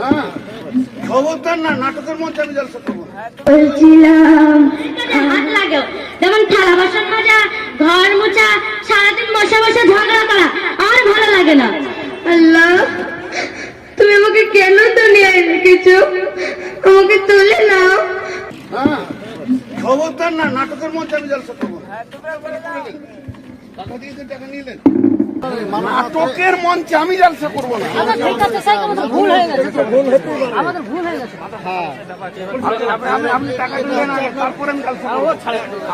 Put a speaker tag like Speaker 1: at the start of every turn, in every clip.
Speaker 1: হ্যাঁ, খবরদার না, নাটকের মধ্যে আমি জলসা করবো না।
Speaker 2: বলছিলাম হাত লাগাও, যেমন থালা বাসন মাজা, ঘর মোছা, সারাদিন বসে বসে ঝগড়া করা আর ভালো লাগে না। আল্লাহ, তুমি আমাকে কেন দুনিয়ায় রেখেছো? আমাকে তুলে নাও।
Speaker 1: হ্যাঁ, খবরদার না, নাটকের মধ্যে আমি জলসা করবো না। টাকা দিয়েছেন, টাকা নিলেন। নাটকের মঞ্চে আমি জলসা করবো না।
Speaker 3: ঠিক আছে স্যার, আমাদের ভুল হয়ে গেছে, আমাদের ভুল হয়ে গেছে।
Speaker 1: আপনি টাকা দিলেন আগে, তারপরে আমি জলসা করবো।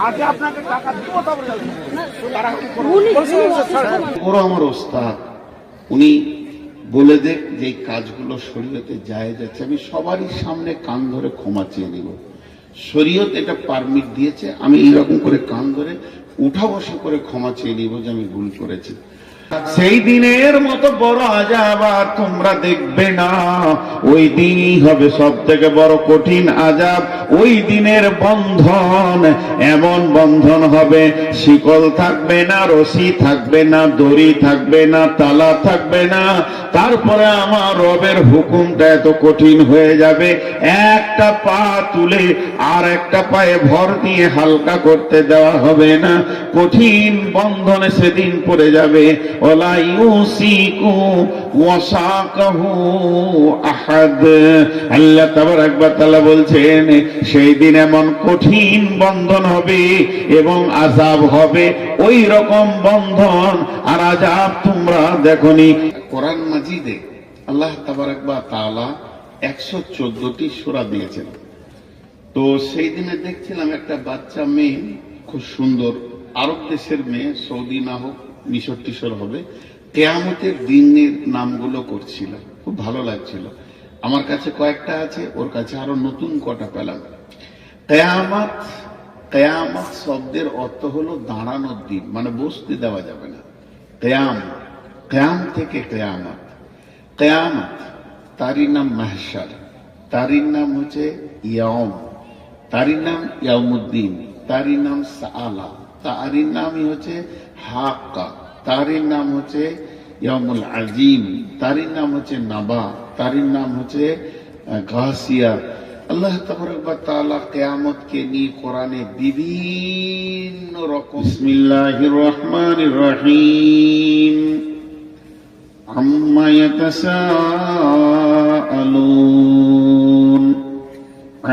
Speaker 1: আগে আপনাকে টাকা দিব, তারপরে জলসা করবো।
Speaker 4: ওরা আমার ওস্তাদ, উনি বলে দেখ যে এই কাজগুলো শরীয়তে জায়েজ আছে, আমি সবারই সামনে কান ধরে ক্ষমা চেয়ে নিব। শরীয়ত এটা পারমিট দিয়েছে, আমি এইরকম করে কান ধরে উঠা বসা করে ক্ষমা চেয়ে নিব যে আমি ভুল করেছি। সেই দিনের মতো বড় আযাব আর তোমরা দেখবে না। ওই দিনই হবে সব থেকে বড় কঠিন আযাব। ওই দিনের বন্ধন এমন বন্ধন হবে, শিকল থাকবে না, রশি থাকবে না, দড়ি থাকবে না, তালা থাকবে না। তারপরে আমার রবের হুকুমটা এত কঠিন হয়ে যাবে, একটা পা তুলে আর একটা পায়ে ভর দিয়ে হালকা করতে দেওয়া হবে না। কঠিন বন্ধনে সেদিন পড়ে যাবে। ওয়ালা ইউসিকু ওয়াসাকাহু আহাদ। আল্লাহ তাবারাক ওয়া তাআলা বলছেন, সেই দিন এমন কঠিন বন্ধন হবে এবং আযাব হবে, ওই রকম বন্ধন আর আযাব তোমরা দেখনি। কোরআন মাজিদে আল্লাহ তাবারাক ওয়া তাআলা 114টি সূরা দিয়েছেন। তো সেই দিনে দেখছিলাম একটা বাচ্চা মেয়ে, খুব সুন্দর, আরব দেশের মেয়ে, সৌদি না হোক মিশর টিশর হবে, কিয়ামতের দিনের নামগুলো করছিল, খুব ভালো লাগছিল। আমার কাছে কয়েকটা আছে, ওর কাছে আরো নতুন কটা পেলাম। কিয়ামত, কিয়ামত শব্দের অর্থ হলো দাঁড়ানোর দিন, মানে বসতে দেওয়া যাবে না। কিয়াম, কিয়াম থেকে কিয়ামত। কিয়ামত তারই নাম মাহশার, তারই নাম হচ্ছে ইয়াউম, তারই নাম ইয়াউমুদ্দিন, তারই নাম সাআলা, তারই নামই হচ্ছে হাক্কা, তারই নাম হচ্ছে ইয়াউমুল আজিম, তারই নাম হচ্ছে নাবা, তারই নাম হচ্ছে গাসিয়া। আল্লাহ তাবারাক ওয়া তাআলা কিয়ামতকে নিয়ে কোরআনে বিভিন্ন রকম। বিসমিল্লাহির রহমানির রহিম। আম্মা ইয়াতাসাআলুন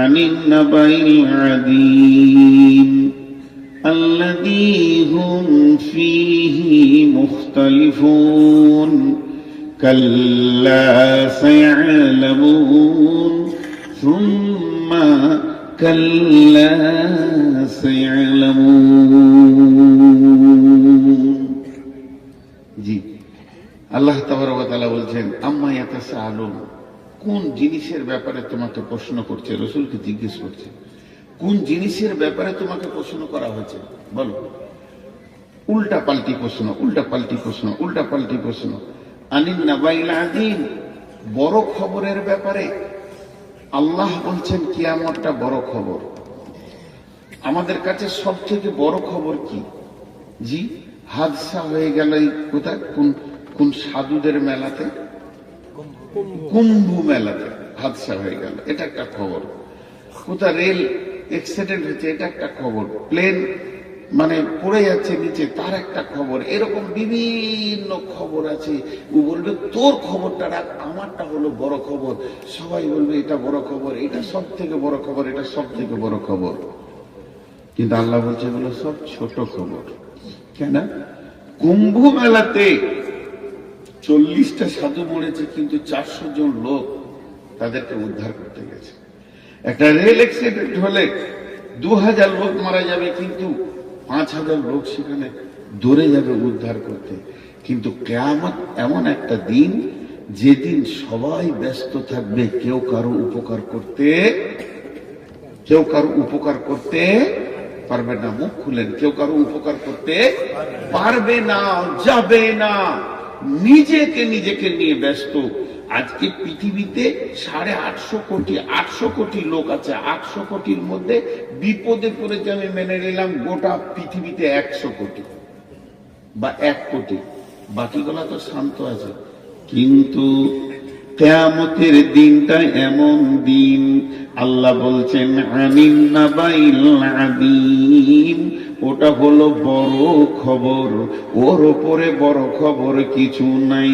Speaker 4: আনিন নাবাইল আযীম الذي هم فيه مختلفون كلا سيعلمون ثم كلا سيعلمون। জি, আল্লাহ তাবারক ওয়া তাআলা বলছেন, আম্মা ইয়াতাসাআলুন, কোন জিনিসের ব্যাপারে তোমাকে প্রশ্ন করছে? রাসূলকে জিজ্ঞেস করছে, কোন জিনিসের ব্যাপারে তোমাকে প্রশ্ন করা হয়েছে বলো। উল্টা পাল্টি প্রশ্ন, উল্টা পাল্টি প্রশ্ন, উল্টা পাল্টি প্রশ্ন। আনিন নাবাইল আযীম, বড় খবরের ব্যাপারে। আল্লাহ বলছেন কিয়ামতটা বড় খবর। আমাদের কাছে সব থেকে বড় খবর কি? জি, হাদসা হয়ে গেল কোথায়, কোন সাধুদের মেলাতে, কুম্ভ মেলাতে হাদসা হয়ে গেল, এটা একটা খবর। কোথায় রেল অ্যাক্সিডেন্ট হয়েছে, এটা একটা খবর। প্লেন মানে পড়ে যাচ্ছে নিচে, তার একটা খবর। এরকম বিভিন্ন খবর আছে। ও বলবে তোর খবরটা রাখ, আমারটা হলো বড় খবর। সবাই বলবে এটা বড় খবর, এটা সব থেকে বড় খবর, এটা সব থেকে বড় খবর। কিন্তু আল্লাহ বলছে এগুলো সব ছোট খবর। কেন? কুম্ভ মেলাতে 40টা সাধু মরেছে, কিন্তু 400 জন লোক তাদেরকে উদ্ধার করতে গেছে। একটা রেল অ্যাক্সিডেন্ট হলে 2000 লোক মারা যাবে, কিন্তু 5000 লোক সেখানে দৌড়ে যাবে উদ্ধার করতে। কিন্তু কিয়ামত এমন একটা দিন, যেদিন সবাই ব্যস্ত থাকবে, কেউ কারো উপকার করতে পারবে না। মুখ খুলেন, কেউ কারো উপকার করতে পারবে না, যাবে না। নিজেকে নিয়ে ব্যস্ত। আজকে পৃথিবীতে 850 কোটি লোক আছে। 800 কোটির মধ্যে বিপদে পড়েছে, আমি মেনে নিলাম গোটা পৃথিবীতে 100 কোটি বা 1 কোটি, বাকিগুলা তো শান্ত আছে। কিন্তু কিয়ামতের দিনটা এমন দিন, আল্লাহ বলছেন আনিন নাবাইল আযীম, ওটা হলো বড় খবর, ওর উপরে বড় খবর কিছু নাই।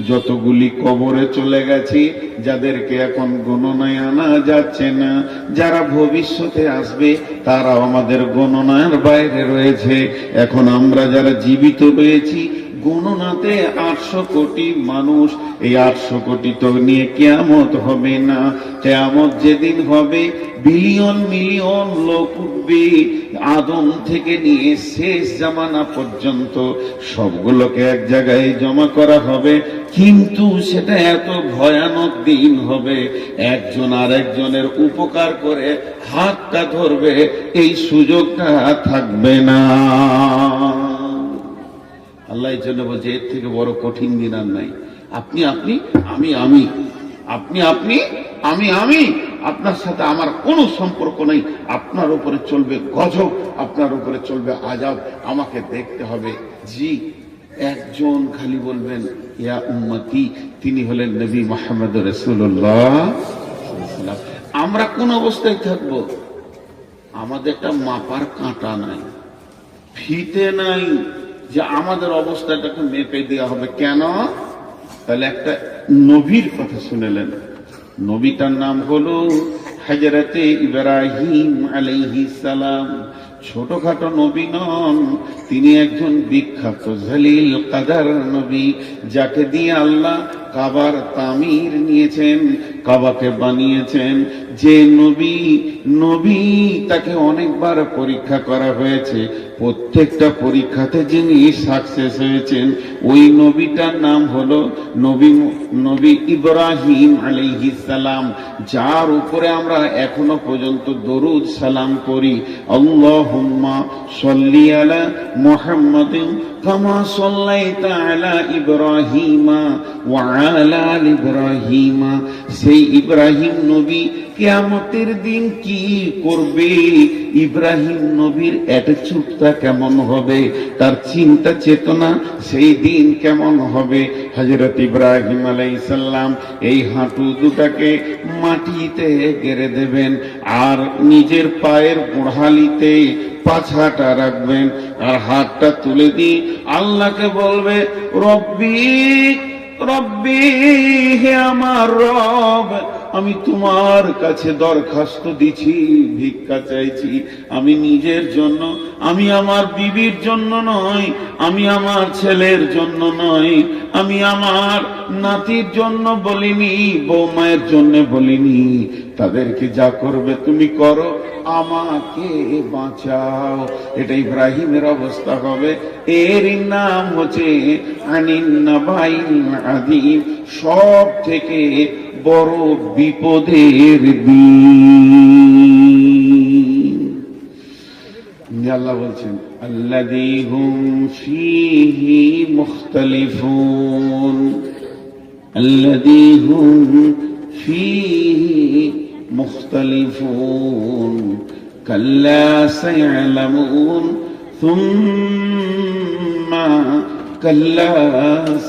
Speaker 4: যতগুলি কবরে চলে গেছে, যাদেরকে এখন গণনায় আনা যাচ্ছে না, যারা ভবিষ্যতে আসবে তারাও আমাদের গণনার বাইরে রয়েছে। এখন আমরা যারা জীবিত রয়েছি, গণনাতে 800 কোটি মানুষ, এই 800 কোটি তো নিয়ে কিয়ামত হবে না। কিয়ামত যেদিন হবে, বিলিয়ন মিলিয়ন লোক উঠবে, আদম থেকে নিয়ে শেষ জামানা পর্যন্ত সবগুলোকে এক জায়গায় জমা করা হবে। কিন্তু সেটা এত ভয়ানক দিন হবে, একজন আর একজনের উপকার করে হাতটা ধরবে, এই সুযোগটা থাকবে না। আল্লাহ এই জন্য বলছে, এর থেকে বড় কঠিন দিন আর নাই। আপনি আপনি, আমি আমি, আপনি আপনি, আমি আমি, আপনার সাথে আমার কোনো সম্পর্ক নেই। আপনার উপরে চলবে গজব, আপনার উপরে চলবে আযাব, আমাকে দেখতে হবে। জি, একজন খালি বলবেন ইয়া উম্মতি, তিনি হলেন নবী মুহাম্মদ রাসূলুল্লাহ। আমরা কোন অবস্থায় থাকব? আমাদের একটা মাপার কাঁটা নাই, ফিতে নাই, যে আমাদের অবস্থাটাকে মেপে দেওয়া হবে। কেন? তাহলে একটা নবীর কথা শুনেলেন, নবীটার নাম হলো হযরতে ইব্রাহিম আলাইহিস সালাম। ছোটখাটো নবী নন, তিনি একজন বিখ্যাত জলিল কাদার নবী, যাকে দিয়ে আল্লাহ কাবার তামির নিয়েছেন, কাবাকে বানিয়েছেন। যে নবী তাকে অনেকবার পরীক্ষা করা হয়েছে, প্রত্যেকটা পরীক্ষাতে যিনি সাকসেস হয়েছেন, ওই নবীটার নাম হলো নবী ইব্রাহিম আলাইহিস সালাম, যার উপরে আমরা এখনো পর্যন্ত দরুদ সালাম করি। আল্লাহুম্মা সাল্লি আলা মুহাম্মাদিন কামা সাল্লাইতা আলা ইব্রাহিমা ওয়া আলা আলি ইব্রাহিমা। সেই ইব্রাহিম নবী কিয়ামতের দিন কি করবে, ইব্রাহিম নবীর অ্যাটিটিউডটা কেমন হবে, তার চিন্তা চেতনা সেই দিন কেমন হবে। হযরত ইব্রাহিম আলাইহিস সালাম এই হাঁটু দুটাকে মাটিতে গেড়ে দেবেন, আর নিজের পায়ের গোড়ালিতে পাছাটা রাখবেন, আর হাতটা তুলে দিয়ে আল্লাহকে বলবে, রব্বি রব্বি, হে আমার রব, আমি তোমার কাছে দরখাস্ত দিছি, ভিক্ষা চাইছি। আমি নিজের জন্য, আমি আমার বিবির জন্য নয়, আমি আমার ছেলের জন্য নয়, আমি আমার নাতির জন্য বলিনি, বৌমায়ের জন্য বলিনি। তাদেরকে যা করবে তুমি করো, আমাকে বাঁচাও। এটা ইব্রাহিমের অবস্থা হবে। এর নাম হচ্ছে আনিন নাবাইল আযীম, সব থেকে বড় বিপদের দিন। আল্লাহ বলছেন আল্লাযী হুম ফীহি মুখতালিফুন, আল্লাযী হুম ফীহি মুখতালিফুন, কাল্লা সায়ালামুন সুম্মা কাল্লা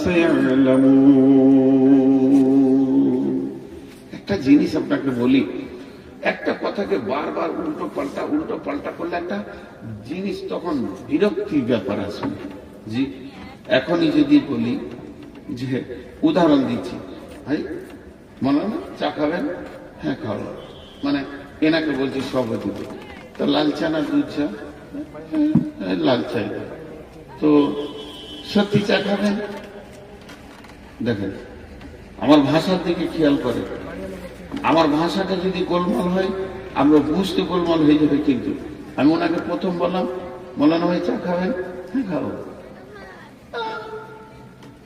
Speaker 4: সায়ালামুন। একটা জিনিস আপনাকে বলি, একটা কথাকে বারবার উল্টো পাল্টা করলে একটা জিনিস তখন বিরক্তির ব্যাপার আসবে। জি, এখনই যদি বলি যে, উদাহরণ দিচ্ছি, ভাই মনে না চা খাবেন? হ্যাঁ খাবো, মানে এনাকে বলছি সভাপতি, তো লাল চা না দুধ চা? লাল চাই। তো সত্যি চা খাবেন? দেখেন, আমার ভাষার দিকে খেয়াল করে, আমার ভাষাটা যদি গোলমাল হয়, আমরা বুঝতে গোলমাল হয়ে যাবে। কিন্তু আমি ওনাকে প্রথম বললাম, মৌলানা ভাই চা খাবেন? হ্যাঁ খাবো।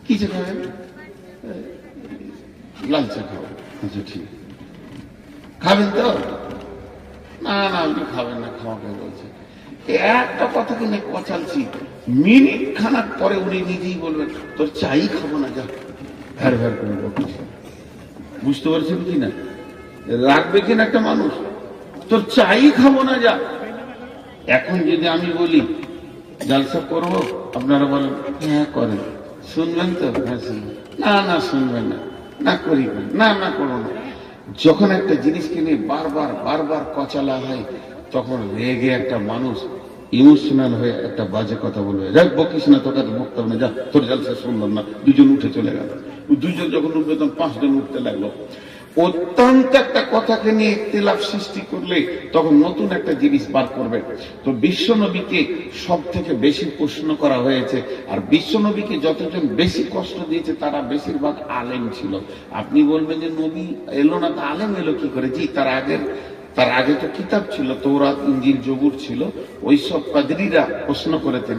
Speaker 4: কি চা খাবেন? লাল চা খাবো। আচ্ছা ঠিক, খাবেন তো? না না, আপনি খাবেন না, খাওয়াকে বলছে। একটা কথাকে নিয়ে কচালছি, মিনিট খানাক পরে উনি নিজেই বলবেন, তোর চাই খাবো না, যা। ভ্যার ভ্যার করে বলছে। বুঝতে পারছেন কি না? রাখবে কিনা একটা মানুষ, তোর চাই খাবো না, যা। এখন যদি আমি বলি জালসা করবো, আপনারা বলেন হ্যাঁ করেন, শুনবেন তো? হ্যাঁ শুনবেন। না না শুনবেন না, না করি না, না করো না। যখন একটা জিনিসকে নিয়ে বারবার বারবার কচালা হয়, তখন রেগে একটা মানুষ ইমোশনাল হয়ে একটা বাজে কথা বলবে, যাক বকিস না, তোকে তো বকতে হবে না, যা তোর জালসা শুনলাম না। দুজন উঠে চলে গেল। দুজন যখন উঠবে তখন 5 জন উঠতে লাগলো। অত্যন্ত একটা কথাকে নিয়ে ইখতিলাফ সৃষ্টি করলে তখন নতুন একটা জিনিস বার করবে। তো বিশ্বনবীকে সব থেকে বেশি প্রশ্ন করা হয়েছে, আর বিশ্বনবীকে যতজন বেশি কষ্ট দিয়েছে তারা বেশিরভাগ আলেম ছিল। আপনি বলবেন যে নবী এলো না, তো আলেম এলো কি করে? জি, তার আগে তো কিতাব ছিল, তৌরাত, ইনজিল, জবুর ছিল। ওই সব পাদরীরা প্রশ্ন করেছেন।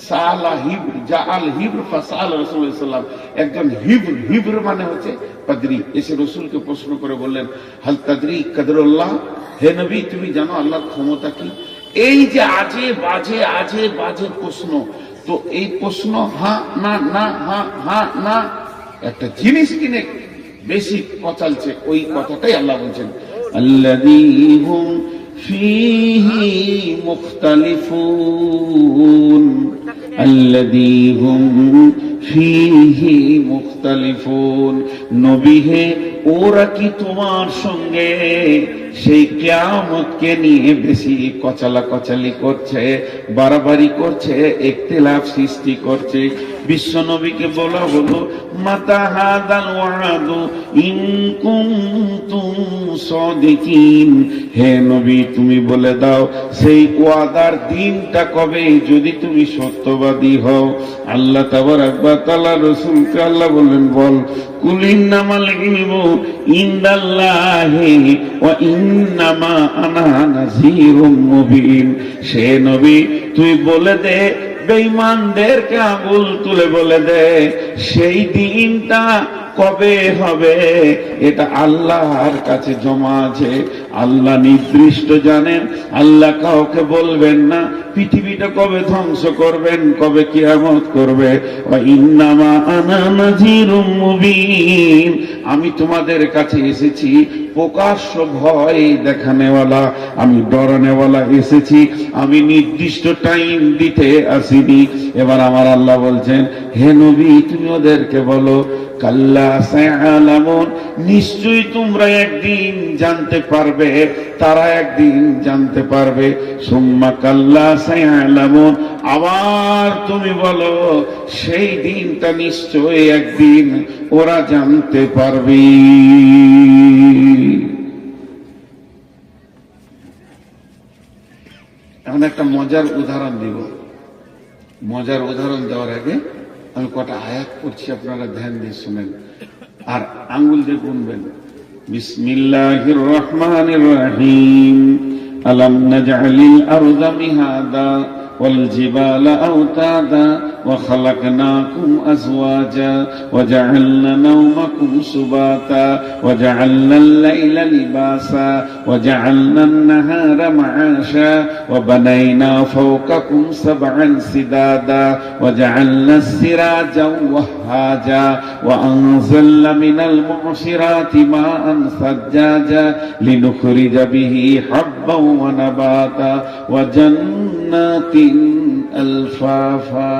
Speaker 4: সালা হিব্র জাআল হিব্র ফাসাল রাসূলুল্লাহ সাল্লাল্লাহু আলাইহি ওয়াসাল্লাম, একজন হিব্র মানে হচ্ছে পাদরী, এসে রাসূলকে প্রশ্ন করে বললেন, হাল তাদরি কদরুল্লাহ, হে নবী তুমি জানো আল্লাহর ক্ষমতা কি? এই যে আজে বাজে প্রশ্ন, তো এই প্রশ্ন হ্যাঁ না না হ্যাঁ হ্যাঁ না, একটা জিনিস কিনে বেশি কচালছে, ওই কথাটাই আল্লাহ বলছেন, الذي هم فيه مختلفون الذي هم فيه مختلفون। নবী হে, ওরা কি তোমার সঙ্গে সেই কিয়ামতকে নিয়ে বেশি কচালি করছে, বাড়াবাড়ি করছে, ইখতিলাফ সৃষ্টি করছে? বিশ্ব নবীকে বলা হলো, মাতা হাদাল ওয়াদু ইন কুনতুম সাদিকিন, হে নবী তুমি বলে দাও সেই ওয়াদার দিনটা কবে, যদি তুমি সত্যবাদী হও। আল্লাহ তাবারাক ওয়া তাআলা রাসূলকে আল্লাহ বললেন, বল, কুল ইন্নামাল ইলমু ইনদাল্লাহি ওয়া ইন্নামা আনা নাযীরুম মুবিন। সে নবী তুই বলে দে, বেঈমানদেরকে আঙুল তুলে বলে দে, সেই দিনটা কবে হবে এটা আল্লাহর কাছে জমা আছে, আল্লাহ নির্দিষ্ট জানেন। আল্লাহ কাউকে বলবেন না পৃথিবীটা কবে ধ্বংস করবেন, কবে কিয়ামত করবে। ওয়া ইন্নামা আনা নাযীরুম মুবিন, আমি তোমাদের কাছে এসেছি প্রকাশ্য ভয় দেখানেওয়ালা, আমি ডরানেওয়ালা এসেছি, আমি নির্দিষ্ট টাইম দিতে আসিনি। এবার আমার আল্লাহ বলছেন, হে নবী তুমি ওদেরকে বলো, কাল্লা সায়ালামুন, নিশ্চয়ই তোমরা একদিন জানতে পারবে, তারা একদিন জানতে পারবে। সুম্মা কাল্লা সায়ালামুন, আবার তুমি বলো সেই দিনটা নিশ্চয়ই একদিন ওরা জানতে পারবে। এখন একটা মজার উদাহরণ দিব। মজার উদাহরণ দেওয়ার আগে আমি কটা আয়াত পড়ছি, আপনারা ধ্যান দিয়ে শুনেন আর আঙ্গুল দিয়ে গুনবেন। বিসমিল্লাহির রহমানির রহিম। আলাম নাজআলিল আরদা মিহাদা ওয়াল জিবালা আওতাদা ওয়া খালাকনাকুম আজওয়াজা ওয়া জাআলনা নাওমাকুম সুবাতা ওয়া জাআলনাল লাইলা লিবাসা ওয়া জাআলনান নাহারা মাআশা ওয়া বানাইনা ফাওকাকুম সাবআন সিদাদা ওয়া জাআলনাস সিরাজা ওয়াহাজা ওয়া আনজালনা মিনাল মু'সিরাতি মাআন সাজ্জাজা লিনুখরিজা বিহি হাব্বান ওয়া নাবাতা ওয়া জান্নাতিন আলফাফা।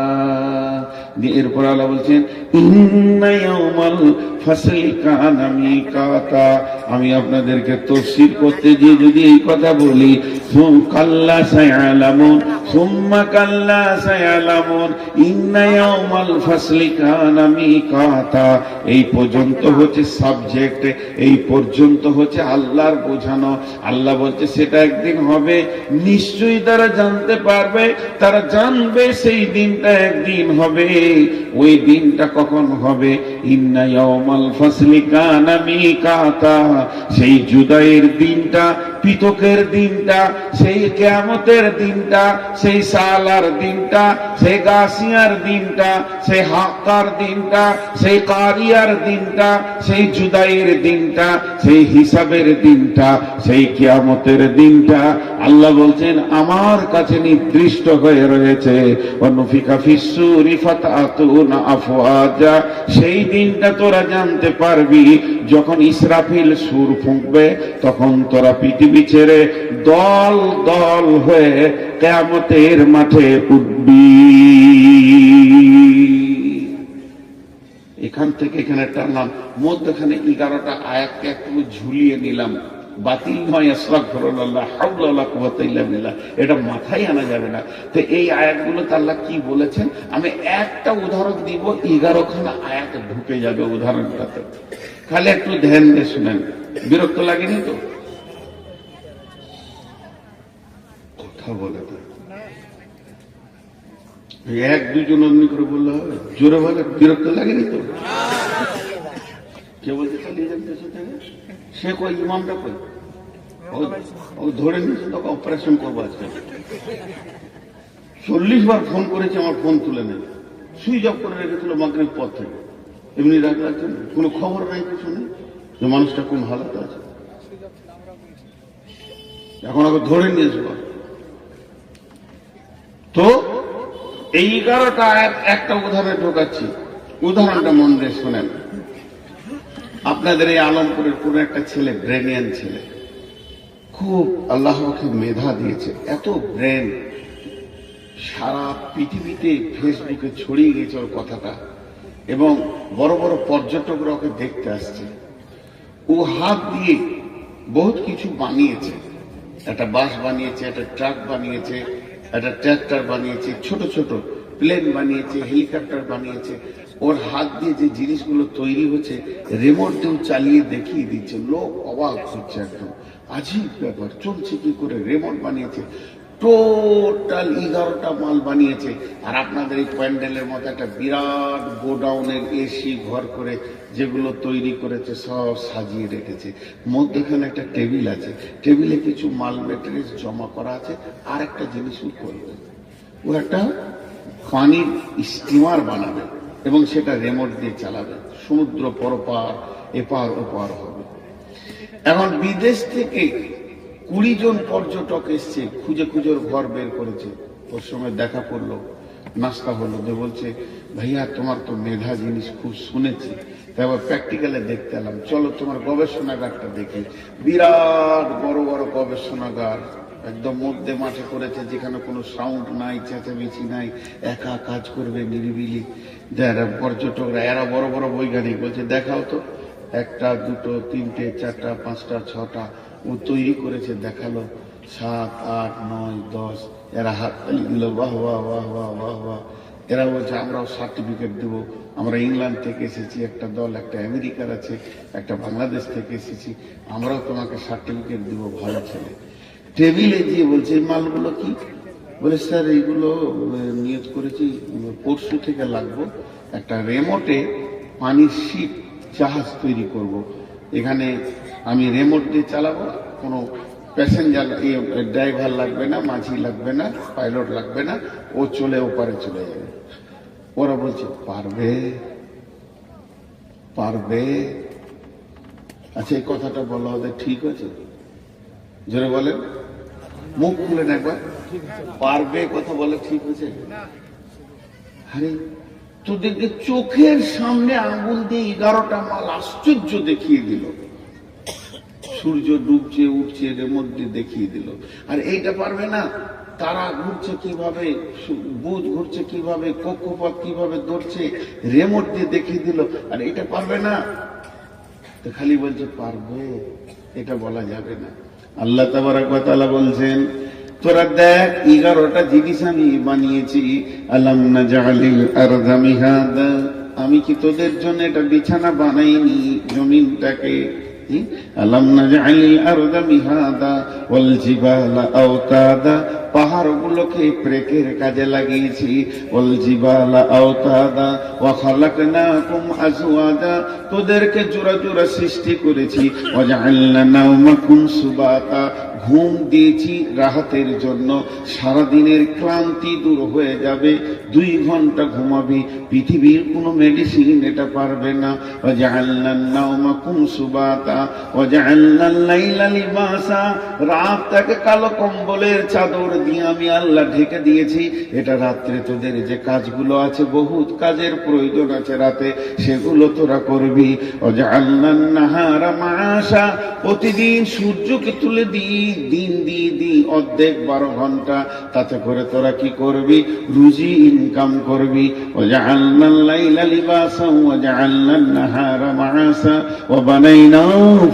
Speaker 4: এরপর আল্লাহ বলছেন, ইন্না ইয়াউমাল ফাসলি কানা মিকাতা। আমি আপনাদেরকে তাফসীর করতে গিয়ে যদি এই কথা বলি, কাল্লা সায়ালামুন সুম্মা কাল্লা সায়ালামুন ইন্না ইয়াউমাল ফাসলি কানা মিকাতা, এই পর্যন্ত হচ্ছে সাবজেক্ট, এই পর্যন্ত হচ্ছে আল্লাহর বোঝানো। আল্লাহ বলছে সেটা একদিন হবে, নিশ্চয়ই তারা জানতে পারবে, তারা জানবে সেই দিনটা একদিন হবে। ওই দিনটা কখন হবে? ইন্না ইয়াউমাল ফাসলি কানা মিকাতা, সেই জুদাইয়ের দিনটা, পৃথকের দিনটা, সেই কিয়ামতের দিনটা, সেই সালার দিনটা, সেই গাসিয়ার দিনটা, সেই হাক্কার দিনটা, সেই কারিয়ার দিনটা, সেই জুদাইয়ের দিনটা, সেই হিসাবের দিনটা, সেই কিয়ামতের দিনটা আল্লাহ বলছেন আমার কাছে নির্দিষ্ট হয়ে রয়েছে। ওয়ানুফিকা ফিস-সূরি ফাতাতুনা আফওয়াজা, সেই দিনটা তোরা জানতে পারবি যখন ইসরাফিল সুর ফুঁকবে, তখন তোরা পৃথিবী ছেড়ে দল দল হয়ে কিয়ামতের মাঠে উঠবি। এখান থেকে এখানে টানলাম, মধ্যখানে 11টা আয়াতকে একটু ঝুলিয়ে নিলাম। বাতিল নয়, আস্তাগফিরুল্লাহ, হাওলা ওয়ালা কুওয়াতা ইল্লা বিল্লাহ, এটা মাথায় আনা যাবে না। তো এই আয়াতগুলো আল্লাহ কি বলেছেন, আমি একটা উদাহরণ দিব, 11খানা আয়াত ঢুকে যাবে উদাহরণটাতে। খালি একটু ধ্যান দিয়ে শুনেন, বিরক্ত লাগেনি তো? কথা বলে তো, এক দুজন অমনি করে বললে হবে? জোরে বলে, বিরক্ত লাগেনি তো? কে বলছে চালিয়ে যান দেশে থেকে? সে কই, ইমামটা কই? ও ধরে নিয়েছে, তোকে অপারেশন করবো আজকে। 40 বার ফোন করেছে, আমার ফোন তুলে নেই, সুইচ অফ করে রেখেছিল মাগরিব পর থেকে। এমনি রাখছেন, কোনো খবর নাই, কিছু নেই যে মানুষটা কোন হালাতে আছে। এখন ওকে ধরে নিয়েছে। তো এই 11টা আয়াত একটা উদাহরণে ঢোকাচ্ছি, উদাহরণটা মন দিয়ে শোনেন। আপনাদের এই আলমপুরের কোন একটা ছেলে, ব্রেনিয়ান ছেলে, খুব আল্লাহ ওকে মেধা দিয়েছে, এত ব্রেন, সারা পৃথিবীতে ফেসবুকে ছড়িয়ে গেছে ওর কথাটা, এবং বড় বড় পর্যটকরা ওকে দেখতে আসছে। ও হাত দিয়ে বহুত কিছু বানিয়েছে, একটা বাস বানিয়েছে, একটা ট্রাক বানিয়েছে, একটা ট্র্যাক্টর বানিয়েছে, ছোট ছোট প্লেন বানিয়েছে, হেলিকপ্টার বানিয়েছে। ওর হাত দিয়ে যে জিনিসগুলো তৈরি হচ্ছে, রিমোট দিয়েও চালিয়ে দেখিয়ে দিচ্ছে, লোক অবাক হচ্ছে, একদম আজীব ব্যাপার, চলছে কি করে, রিমোট বানিয়েছে। টোটাল 11টা মাল বানিয়েছে। আর আপনাদের এই প্যান্ডেলের মতো একটা বিরাট গোডাউনের এসি ঘর করে যেগুলো তৈরি করেছে সব সাজিয়ে রেখেছে। মধ্যখানে একটা টেবিল আছে, টেবিলে কিছু মাল মেটেরিয়াল জমা করা আছে। আর একটা জিনিসও করবে, ও একটা পানির স্টিমার বানাবে এবং সেটা রিমোট দিয়ে চালাবে, সমুদ্র পরপার এপার ওপার হবে। এখন বিদেশ থেকে 20 জন পর্যটক এসছে, খুঁজে খুঁজে ওর ঘর বের করেছে। ওর সঙ্গে দেখা করলো, নাস্তা হলো, যে বলছে ভাইয়া তোমার তো মেধা জিনিস খুব শুনেছি, তারপর প্র্যাকটিক্যালে দেখতে এলাম, চলো তোমার গবেষণাগারটা দেখি। বিরাট বড় বড় গবেষণাগার, একদম মধ্যে মাঠে করেছে, যেখানে কোনো সাউন্ড নাই, চেঁচামেচি নাই, একা কাজ করবে নিরিবিলি। যারা পর্যটকরা, এরা বড় বড় বৈজ্ঞানিক, বলছে দেখাও তো, 1টা 2টো 3টে 4টা 5টা 6টা ও তৈরি করেছে, দেখালো। 7 8 9 10, এরা হাত তালি দিল, বাহ বাহ বাহ বাহ বাহ বাহ। এরা বলছে আমরাও সার্টিফিকেট দেব, আমরা ইংল্যান্ড থেকে এসেছি একটা দল, একটা আমেরিকার আছে, একটা বাংলাদেশ থেকে এসেছি, আমরাও তোমাকে সার্টিফিকেট দেব, ভালো ছেলে। টেবিলে দিয়ে বলছে এই মালগুলো কি? বলে স্যার এইগুলো নিয়ত করেছি পরশু থেকে লাগবো, একটা রেমোটে পানির শিপ জাহাজ তৈরি করব। এখানে আমি রেমোট দিয়ে চালাবো, কোনো প্যাসেঞ্জার ড্রাইভার লাগবে না, মাঝি লাগবে না, পাইলট লাগবে না, ও চলে ওপারে চলে যাবে। ওরা বলছে পারবে পারবে। আচ্ছা এই কথাটা বলা হবে ঠিক আছে? জোরে বলেন, মুখ খুলেন একবার, পারবে কথা বলে ঠিক আছে? আরে তোদেরকে চোখের সামনে আঙ্গুল দিয়ে 11টা মাল আশ্চর্য দেখিয়ে দিল, সূর্য ডুবছে উঠছে এর মধ্যে দেখিয়ে দিল। আর এইটা পারবে না, তারা ঘুরছে কিভাবে, বুধ ঘুরছে কিভাবে, কক্ষপথ কিভাবে ধরছে, রেমোট দিয়ে দেখিয়ে দিল। আর এটা পারবে না, তো খালি বলছে পারবে, এটা বলা যাবে না। আল্লাহ তাবারক ওয়া তাআলা বলছেন তোরা দেখ 11টা জিনিস আমি বানিয়েছি। আলাম নাজআলিল আরদা মিহাদা, আমি কি তোদের জন্য এটা বিছানা বানাইনি জমিনটাকে? আলাম নাজআলিল আরদা মিহাদা ওয়াল জিবালা আওতাদা, পাহাড়গুলোকে ব্রেকের কাজে লাগিয়েছি। ওয়াল জিবালা আওতাদা ওয়া খালাকনাকুম আজওয়াজা, তোদেরকে জোড়া জোড়া সৃষ্টি করেছি। ওয়া জাআলনা নাওমাকুম সুবাতা, ঘুম দিয়েছি রাহাতের জন্য, সারাদিনের ক্লান্তি দূর হয়ে যাবে, 2 ঘন্টা ঘুমাবি। পৃথিবীর কোনো মেডিসিন এটা পারবে না। ওয়া জাআলনা নাওমাকুম সুবাতা ওয়া জাআলনা লাইলা লিবাসা, রাতটাকে কালো কম্বলের চাদর দিয়ে আমি আল্লাহ ঢেকে দিয়েছি। এটা রাত্রে তোদের যে কাজগুলো আছে, বহুত কাজের প্রয়োজন আছে রাতে, সেগুলো তোরা করবি। ওয়াজআলনান নাহারা মাআশা, প্রতিদিন সূর্যকে তুলে দিন দিই অর্ধেক 12 ঘন্টা, তাতে করে তোরা কি করবি? রুজি ইনকাম করবি। ওয়াজআলনাল লাইলা লিবাসা ওয়াজআলনান নাহারা মাআশা ওয়া বানাইনা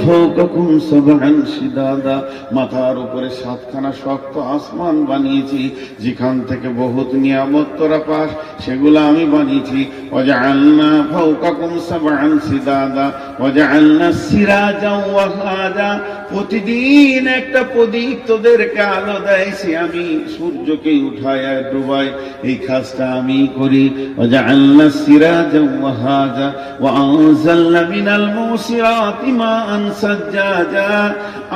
Speaker 4: ফাওকাকুম সাবআন শিদাদা, মাথার উপরে 7খানা শক্ত আসমান বানিয়েছি, যেখান থেকে বহুত নিয়ামত তোরা পাস, সেগুলো আমি বানিয়েছি। ওয়াজআলনা ফাওকাকুম সাবআন শিদাদা ওয়াজআলনা সিরাজা ওয়াহাজা, প্রতিদিন একটা প্রদীপ তোদেরকে আলো দেয়, সে আমি সূর্যকে উঠায় আর ডুবাই, এই কাজটা আমি করি। ওয়াজআলনা সিরাজা ওয়াহাজা ওয়া আনজালনা মিনাল মুসিরাতি মাআন সাজ্জাজা,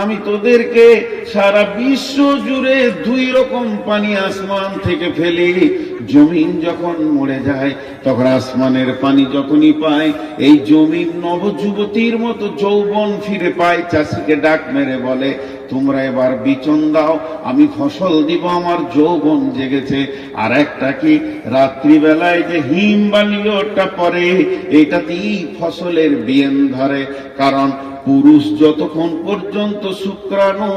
Speaker 4: আমি তোদেরকে সারা বিশ্ব জুড়ে 2 রকম পানি আসমান থেকে ফেলি। জমিন যখন মরে যায়, তখন আসমানের পানি যখনই পায়, এই জমিন নবযুবতীর মতো যৌবন ফিরে পায়। চাষিকে ডাক মেরে বলে, তোমরা এবার বিচন দাও, আমি ফসল দিব, আমার যৌবন জেগেছে। আর একটা কি, রাত্রিবেলায় যে হিম বালিওটা পরে, এটাতেই ফসলের বিয়েন ধরে। কারণ পুরুষ যতক্ষণ পর্যন্ত শুক্রাণু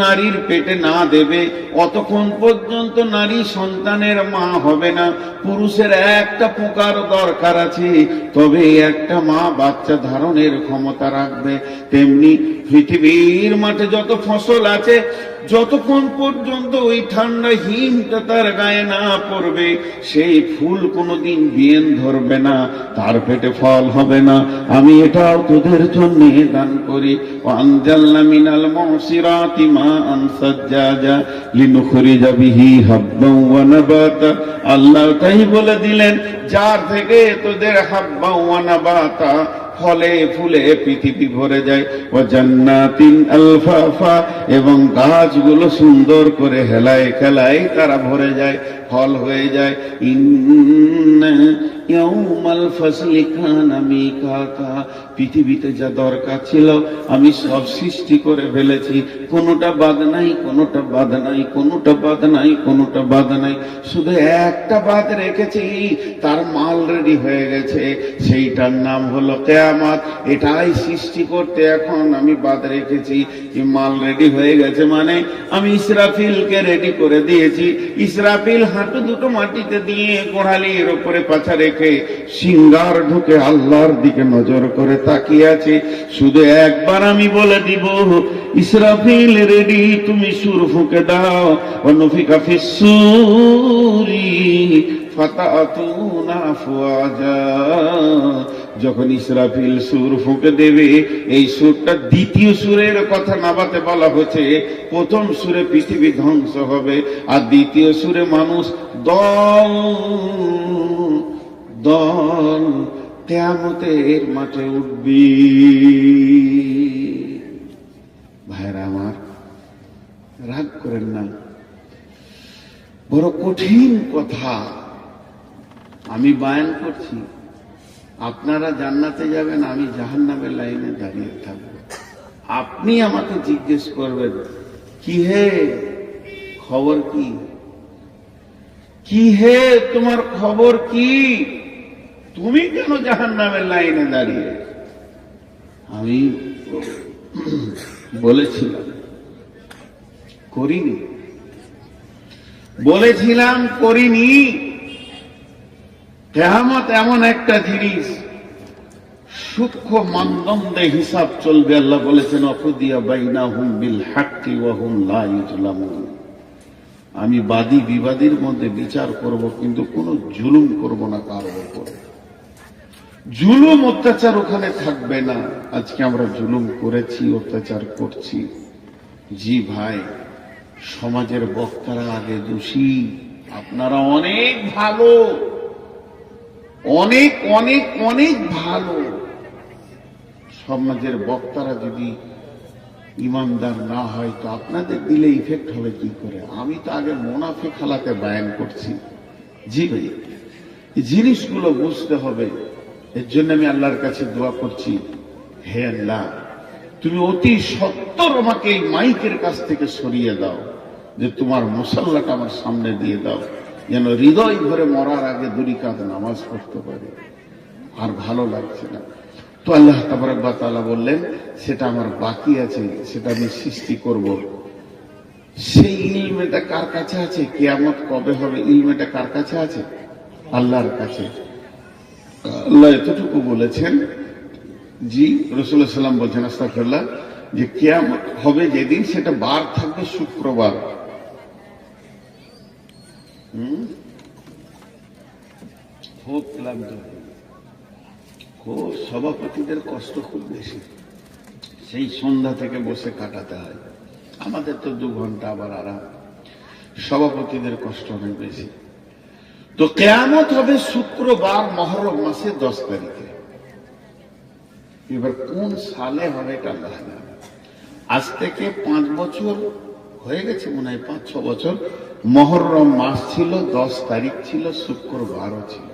Speaker 4: নারীর পেটে না দেবে, অতক্ষণ পর্যন্ত নারী সন্তানের মা হবে না। পুরুষের একটা পোকার দরকার আছে, তবে একটা মা বাচ্চা ধারণের ক্ষমতা রাখবে। তেমনি পৃথিবীর মাঠে যত ফসল আছে, যতক্ষণ পর্যন্ত ওই ঠান্ডা হিমটা তার গায়ে না পড়বে, সেই ফুল কোনোদিন বিয়েন ধরবে না, তার পেটে ফল হবে না। আমি এটাও তোদের জন্য দান করি। ওয়ানজালনা মিনাল মুসিরাতি মাআন সাজ্জাজা লিনুখরিজা বিহি হাব্বান ওয়া নাবাতা, আল্লাহ তাই বলে দিলেন, যার থেকে তোদের হাব্বা ওয়া নাবাতা, ফলে ফুলে পৃথিবী ভরে যায়। ও জান্নাতিন আলফাফা, এবং গাছগুলো সুন্দর করে হেলায় খেলায় তারা ভরে যায়, ফল হয়ে যায়। ইন্না ইয়াউমাল ফাসলি কানা মিকাতা, পৃথিবীতে যা দরকার ছিল আমি সব সৃষ্টি করে ফেলেছি, কোনোটা বাদ নাই, কোনোটা বাদ নাই, কোনোটা বাদ নাই, কোনোটা বাদ নাই। শুধু একটা বাদ রেখেছি, তার মাল রেডি হয়ে গেছে, সেইটার নাম হলো কিয়ামত। এটাই সৃষ্টি করতে এখন আমি বাদ রেখেছি। কি মাল রেডি হয়ে গেছে মানে, আমি ইসরাফিলকে রেডি করে দিয়েছি। ইসরাফিল হাঁটু দুটো মাটিতে দিয়ে গোড়ালির উপরে পাছা রেখে সিংহার ঢুকে আল্লাহর দিকে নজর করে তাকিয়ে আছে। শুধু একবার আমি বলে দিব, ইসরাফিল রেডি, তুমি সুর ফুঁকে দাও। ওয়ানুফিকা ফিস-সূরি ফাতাতুনা আফওয়াজা, যখন ইসরাফিল সুর ফুঁকে দেবে, এই সুরটা দ্বিতীয় সুরের কথা নাবাতে বলা হচ্ছে। প্রথম সুরে পৃথিবী ধ্বংস হবে, আর দ্বিতীয় সুরে মানুষ দল দল কিয়ামতের মাঠে উঠবি। ভাইরা আমার, রাগ করেন না, বড় কঠিন কথা আমি বয়ান করছি। আপনারা জান্নাতে যাবেন, আমি জাহান্নামের লাইনে দাঁড়িয়ে থাকবো। আপনি আমাকে জিজ্ঞেস করবেন, কি হে খবর কি, কি হে তোমার খবর কি, তুমি কেন জাহান্নামের লাইনে দাঁড়িয়ে? আমি বলেছিলাম করিনি, বলেছিলাম করিনি। কিয়ামত এমন একটা জিনিস, সূক্ষ্ম মানদণ্ডে হিসাব চলবে। আল্লাহ বলেছেন, অকুদিয়া বাইনাহুম বিল হাক্কি ওয়া হুম লা ইউজলামুন, আমি বাদী বিবাদীর মধ্যে বিচার করব, কিন্তু কোনো জুলুম করব না কারোর উপর। জুলুম অত্যাচার ওখানে থাকবে না। আজকে আমরা জুলুম করেছি, অত্যাচার করছি। জি ভাই, সমাজের বক্তারা আগে দোষী, আপনারা অনেক ভালো, অনেক অনেক অনেক ভালো। সমাজের বক্তারা যদি ইমানদার না হয়, তো আপনাদের দিলে ইফেক্ট হবে কি করে? আমি তো আগে মুনাফিক হালাতে বয়ান করছি। জি ভাই, এই জিনিসগুলো বুঝতে হবে। এর জন্য আমি আল্লাহর কাছে দোয়া করছি, হে আল্লাহ, তুমি অতি সত্বর আমাকে এই মাইকের কাছ থেকে সরিয়ে দাও। যে তোমার মুসাল্লাটা আমার সামনে দিয়ে দাও, যেন হৃদয় ভরে মরার আগে 2 রাকাত নামাজ পড়তে পারি। আর ভালো লাগছে না। তো আল্লাহ তাবারক ওয়া তাআলা বললেন, সেটা আমার বাকি আছে, সেটা আমি সৃষ্টি করব। সেই ইলমটা কার কাছে আছে? কিয়ামত কবে হবে ইলমটা কার কাছে আছে? আল্লাহর কাছে। আল্লাহ এতটুকু বলেছেন, জি রাসূলুল্লাহ সাল্লাল্লাহু আলাইহি ওয়াসাল্লাম বলছেন, আস্তাগফিরুল্লাহ, যে কিয়ামত হবে যেদিন, সেটা বার থাকবে শুক্রবার। খুব ক্লান্ত, খুব সভাপতিদের কষ্ট খুব বেশি, সেই সন্ধ্যা থেকে বসে কাটাতে হয়। আমাদের তো 2 ঘন্টা আবার আরাম, সভাপতিদের কষ্ট অনেক বেশি। তো কিয়ামত হবে শুক্রবার মুহররম মাসের 10 তারিখে। এবার কোন সালে হবে এটা আল্লাহ জানে। আজ থেকে 5 বছর হয়ে গেছে, মনে হয় 5-6 বছর। মুহররম মাস ছিল, 10 তারিখ ছিল, শুক্রবারও ছিল।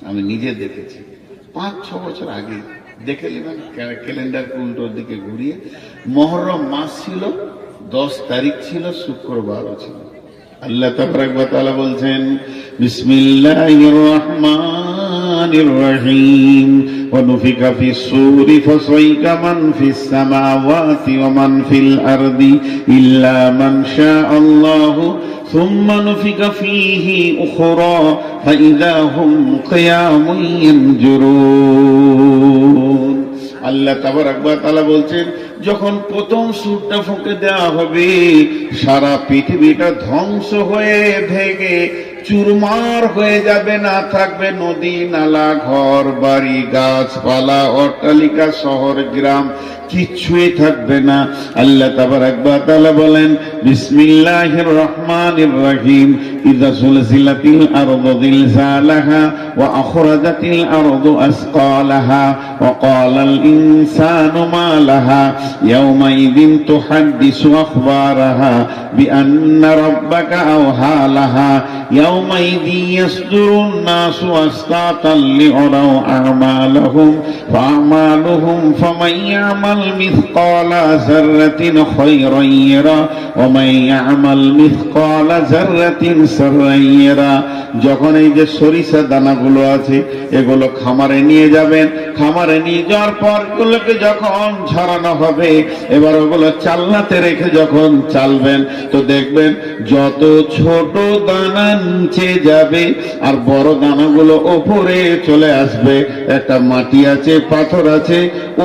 Speaker 4: আমি নিজে দেখেছি 5-6 বছর আগে। দেখে নেবেন ক্যালেন্ডার উল্টোর দিকে ঘুরিয়ে, মুহররম মাস ছিল, 10 তারিখ ছিল, শুক্রবারও ছিল। আল্লাহ তাবারক ওয়া তাআলা বলছেন, বিসমিল্লাহির রহমানির রহিম, ওয়া নুফিকা ফিস সূরি ফাসাইকা মান ফিস সামাওয়াতি ওয়া মান ফিল আরদি ইল্লা মান শাআল্লাহু সুম্মা নুফিকা ফীহি উখরা ফাইযা হুম কিয়ামুন ইয়ানজুরুন। আল্লাহ তাবারক ওয়া তাআলা বলছেন, যখন প্রথম সুরটা ফুঁকে দেওয়া হবে, সারা পৃথিবীটা ধ্বংস হয়ে ভেঙে চুরমার হয়ে যাবে। না থাকবে নদী নালা, ঘর বাড়ি, গাছপালা, অট্টালিকা, শহর গ্রাম, কিচ্ছুই থাকবে না। আল্লাহ তাবারক ওয়া তাআলা বলেন, বিসমিল্লাহির রহমানির রহিম, ইযা সুলসিলাতিল আরদু জিলজালাহা ওয়া আখরাজাতিল আরদু আসকালাহা ওয়া ক্বালাল ইনসানু মা লাহা ইয়াওমাইযিন তুহাদ্দিসু আখবারাহা বিআন্না রাব্বাকা আওহা লাহা ইয়াওমাইযিন ইয়াসদুরুন নাসু আসতাতান লিউরাউ আমালাহুম ফাআমালুহুম ফামান ইয়ামাল মিসকালা যাররাতিন খায়রান ইয়ারা ওয়া মান ইয়ামাল মিসকালা যাররাতিন শাররান ইয়ারা। যখন এই যে সরিষা দানাগুলো আছে, এগুলো খামারে নিয়ে যাবেন। খামারে নিয়ে যাওয়ার পর এগুলোকে যখন ঝরানো হবে, এবার ওগুলো চালনাতে রেখে যখন চালবেন, তো দেখবেন যত ছোট দানা নিচে যাবে আর বড় দানাগুলো ওপরে চলে আসবে। একটা মাটি আছে, পাথর আছে,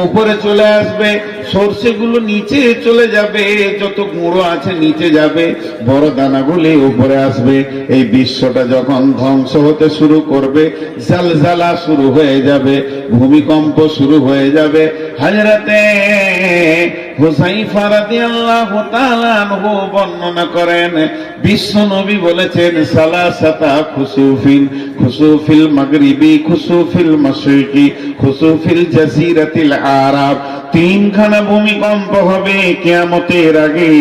Speaker 4: উপরে চলে আসবে। সরষেগুলো নিচে চলে যাবে, যত গুঁড়ো আছে নিচে যাবে, বড় দানাগুলি উপরে আসবে। এই বিশ্বটা যখন ধ্বংস হতে শুরু করবে, জালজালা শুরু হয়ে যাবে, ভূমিকম্প শুরু হয়ে যাবে। হযরতে হুযায়ফা রাদিয়াল্লাহু তাআলা আনহু বর্ণনা করেন, বিশ্ব নবী বলেছেন, সালাসাতা খুসুফিন, খুসুফিল মাগরিবি, খুসুফিল মাশরিকি, খুসুফিল জাজিরাতিল আরাব। 3খানা ভূমিকম্প হবে কিয়ামতের আগে।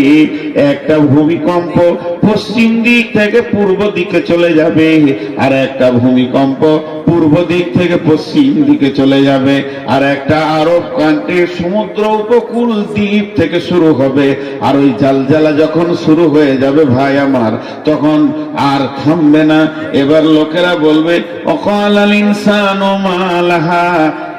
Speaker 4: একটা ভূমিকম্প পশ্চিম দিক থেকে পূর্ব দিকে চলে যাবে, আর একটা ভূমিকম্প পূর্ব দিক থেকে পশ্চিম দিকে চলে যাবে, আর একটা আরব কান্ট্রির সমুদ্র উপকূল দ্বীপ থেকে শুরু হবে। আর ওই জালজালা যখন শুরু হয়ে যাবে ভাই আমার, তখন আর থামবে না। এবার লোকেরা বলবে, ওয়াকালাল ইনসানু মা লাহা,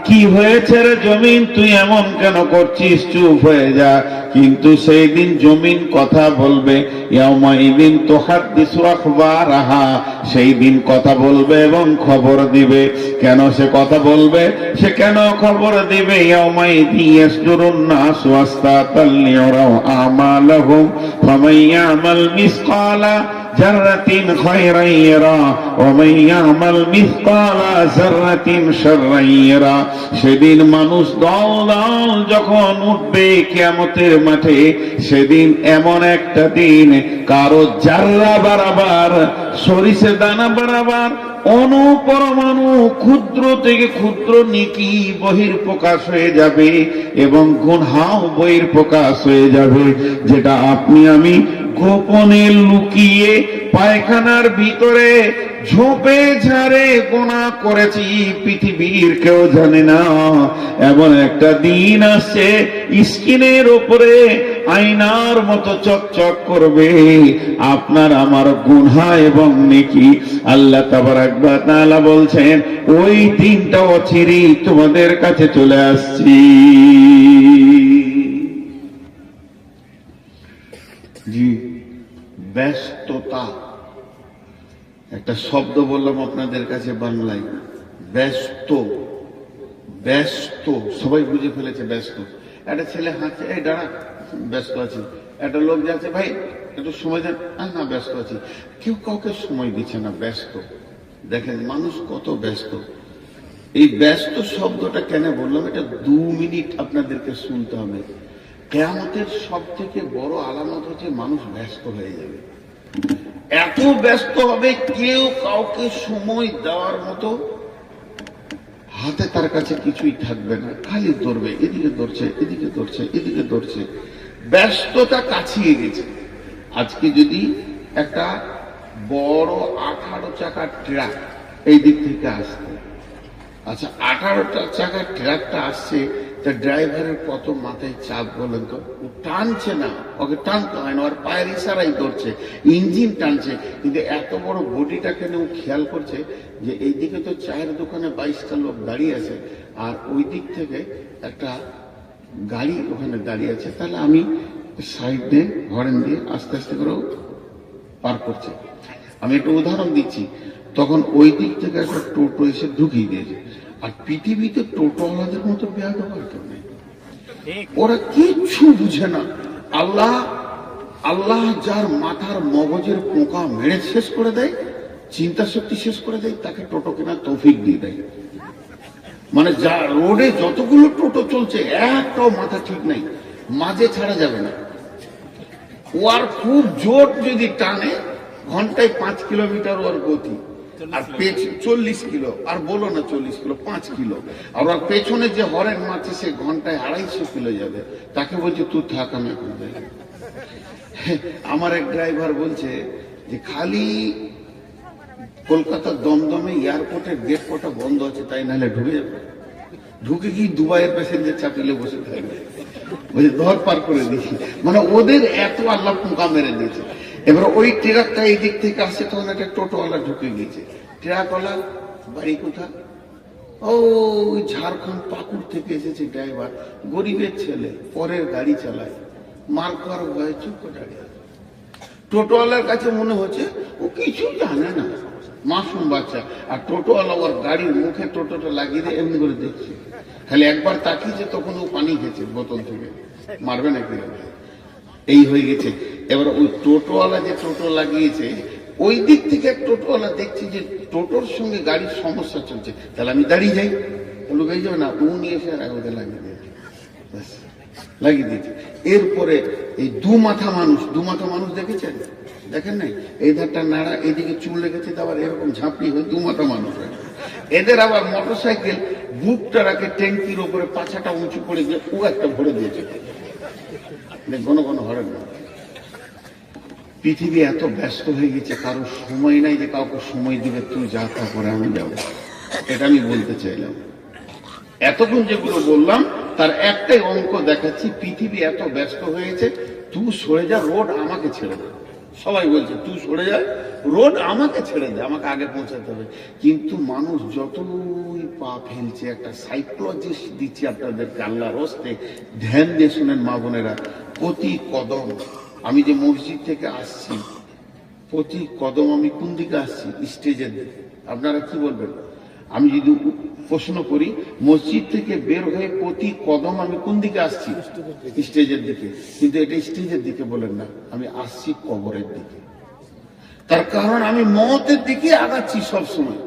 Speaker 4: কি হয়েছে রে জমিন, তুই এমন কেন করছিস, চুপ হয়ে যা। কিন্তু সেই দিন জমিন কথা বলবে, ইয়াউমাইযিন তুহাদ্দিসু আখবারাহা, সেই দিন কথা বলবে এবং খবর দিবে। কেন সে কথা বলবে, সে কেন খবর দিবে? ইয়াউমাইযিন ইয়াসদুরুন নাসু আসতাতাল লিউরাউ আমালাহুম ফামান ইয়ামাল মিসকালা যাররাতিন খায়রান ইয়ারা ওয়া মান ইয়ামাল মিসকালা যাররাতিন শাররান ইয়ারা। সেদিন মানুষ দল দল যখন উঠবে কিয়ামতের মাঠে, সেদিন এমন একটা দিন, কারো জাররা বরাবর, সরিষা দানা বরাবর, অনুপরমাণু, ক্ষুদ্র থেকে ক্ষুদ্র নেকি বহির প্রকাশ হয়ে যাবে এবং গুনাহ বহির প্রকাশ হয়ে যাবে। যেটা আপনি আমি গোপনে লুকিয়ে পায়খানার ভিতরে ঝোপে ঝাড়ে গোনা করেছি, পৃথিবীর কেউ জানে না। এমন একটা দিন আসছে, স্ক্রিনের উপরে আয়নার মতো চকচক করবে আপনার আমার গুনাহ এবং নেকি। আল্লাহ তাবারাক ওয়া তাআলা বলছেন ওই দিনটা অচিরেই তোমাদের কাছে চলে আসছি। জি, ব্যস্ততা একটা শব্দ বললাম আপনাদের কাছে বাংলায়, ব্যস্ত। ব্যস্ত সবাই বুঝে ফেলেছে ব্যস্ত। একটা ছেলে হাঁটছে, এই দাঁড়া, ব্যস্ত আছি। একটা লোক যাচ্ছে, ভাই একটু সময় দেন, না ব্যস্ত আছি। কেউ কাউকে সময় দিচ্ছে না, ব্যস্ত। দেখেন মানুষ কত ব্যস্ত। এই ব্যস্ত শব্দটা কেন বললাম, এটা 2 মিনিট আপনাদেরকে শুনতে হবে। কিয়ামতের সব থেকে বড় আলামত হচ্ছে মানুষ ব্যস্ত হয়ে যাবে। এত ব্যস্ত হবে কেউ কাউকে সময় দেওয়ার মতো হাতে তার কাছে কিছুই থাকবে না, খালি দৌড়বে, এদিকে দৌড়ছে, এদিকে দৌড়ছে, এদিকে দৌড়ছে। ব্যস্ততা কাছিয়ে গেছে। আজকে যদি একটা বড় 18 চাকার ট্রাক এই দিক থেকে আসছে, আচ্ছা 18 চাকার ট্রাকটা আসছে, তা ড্রাইভারের কত মাথায় চাপ বলেন তো? ও টানছে না, ওকে টানতে হয় না, ওর পায়ের ইশারাই করছে, ইঞ্জিন টানছে। কিন্তু এত বড় বডিটাকে ও খেয়াল করছে যে এইদিকে তো চায়ের দোকানে 22টা লোক দাঁড়িয়ে আছে, আর ওই দিক থেকে একটা গাড়ি ওখানে দাঁড়িয়ে আছে, তাহলে আমি সাইড দিয়ে হরেন দিয়ে আস্তে আস্তে করে পার করছে। আমি একটা উদাহরণ দিচ্ছি, তখন ওই দিক থেকে একটা টোটো এসে ঢুকিয়ে দিয়েছে। আর পৃথিবীতে টোটোওয়ালাদের মতো বেয়াদব কেউ নেই, ওরা কিচ্ছু বুঝে না। আল্লাহ যার মাথার মগজের পোকা মেরে শেষ করে দেয়, চিন্তা শক্তি শেষ করে দেয়, তাকে টোটো কেনার তৌফিক দিয়ে দেয়। মানে যা রোডে যতগুলো টোটো চলছে একটাও মাথা ঠিক নাই, মাঝে ছাড়া যাবে না। ও আর খুব জোর যদি টানে ঘন্টায় 5 কিলোমিটার ওর গতি, আর 40 কিলো, আর বলো না 40 কিলো, 5 কিলো। আর ওর পেছনে যে হরেন মারছে সে ঘন্টায় 250 কিলো যাবে, তাকে বলছে তুই থাক, আমি এখন যাই। আমার এক ড্রাইভার বলছে যে খালি কলকাতার দমদমে এয়ারপোর্টের গেট কটা বন্ধ আছে, তাই নাহলে ঢুকে যাবে। ঢুকে কি দুবাইয়ের প্যাসেঞ্জার চাপিলে বসে থাকবে, বলছে ধর পার করে দিয়েছি। মানে ওদের এত আল্লাহ পোকা মেরে দিয়েছে। এবার ওই ট্রাকটা এই দিক থেকে আসছে, তখন একটা টোটোওয়ালা ঢুকে গিয়েছে। ট্রাকওয়ালা বাড়ি কোথায়? ও ঝাড়খণ্ড পাকুড় থেকে এসেছে ড্রাইভার, গরিবের ছেলে, পরের গাড়ি চালায়, মার খাওয়ার ভয়ে চুপ করে দাঁড়িয়ে। টোটোওয়ালার কাছে মনে হচ্ছে ও কিছু জানে না, মাসুম বাচ্চা। আর টোটোওয়ালা ওর গাড়ির মুখে টোটোটা লাগিয়ে দিয়ে এমনি করে দেখছে, খালি একবার তাকিয়েছে, তখন ও পানি খেয়েছে বোতল থেকে, মারবে নাকি। এই হয়ে গেছে। এবার ওই টোটোওয়ালা যে টোটো লাগিয়েছে, ওই দিক থেকে এক টোটোওয়ালা দেখছে যে টোটোর সঙ্গে গাড়ির সমস্যা চলছে, তাহলে আমি দাঁড়িয়ে যাই। লোক এই যাবে না, ও নিয়ে এসে ওদের লাগিয়ে দিয়েছে, লাগিয়ে দিয়েছে। এরপরে এই দু মাথা মানুষ দেখেছেন? দেখেন নাই? এই ধারটা নাড়া, এইদিকে চুল রেখেছে, আবার এরকম ঝাঁপি হয়ে 2 মাথা মানুষ হয়। এদের আবার মোটরসাইকেল বুকটা রাখে ট্যাঙ্কির ওপরে, পাছাটা উঁচু করে গিয়ে ও একটা ভরে দিয়েছে, ঘন ঘন হরেন না। পৃথিবী এত ব্যস্ত হয়ে গেছে, কারো সময় নাই যে কাউকে সময় দিবে, তুই যা তা করে আমি যাবো। এটা আমি বলতে চাইলাম। এতক্ষণ যেগুলো বললাম তার একটাই অঙ্ক দেখাচ্ছি, পৃথিবী এত ব্যস্ত হয়েছে, তুই সরে যা, রোড আমাকে ছেড়ে দে। সবাই বলছে তুই সরে যা, রোড আমাকে ছেড়ে দে, আমাকে আগে পৌঁছাতে হবে। কিন্তু মানুষ যতই পা ফেলছে, একটা সাইকোলজিস্ট দিচ্ছি আপনাদেরকে আল্লাহর হস্তে, ধ্যান দিয়ে শুনেন মা বোনেরা। প্রতি কদম, আমি যে মসজিদ থেকে আসছি, প্রতি কদম আমি কোন দিকে আসছি? স্টেজের দিকে। আপনারা কি বলবেন? আমি যদি প্রশ্ন করি, মসজিদ থেকে বের হয়ে প্রতি কদম আমি কোন দিকে আসছি? স্টেজের দিকে। কিন্তু এটা স্টেজের দিকে বলেন না, আমি আসছি কবরের দিকে। তার কারণ আমি মওতের দিকে আগাচ্ছি সব সময়।